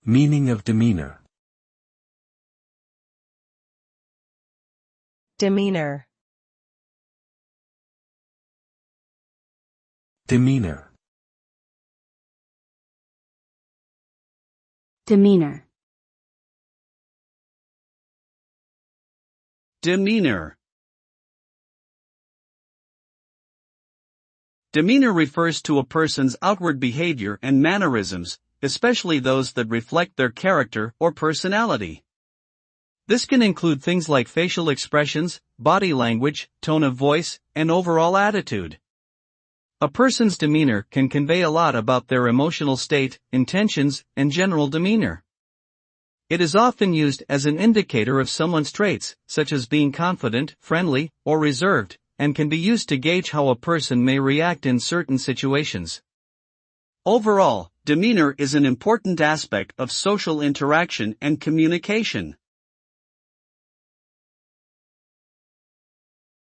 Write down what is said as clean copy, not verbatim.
Meaning of demeanour. Demeanour. Demeanour. Demeanour. Demeanour. Demeanour refers to a person's outward behavior and mannerisms, especially those that reflect their character or personality. This can include things like facial expressions, body language, tone of voice, and overall attitude. A person's demeanor can convey a lot about their emotional state, intentions, and general demeanor. It is often used as an indicator of someone's traits, such as being confident, friendly, or reserved, and can be used to gauge how a person may react in certain situations. Overall, demeanor is an important aspect of social interaction and communication.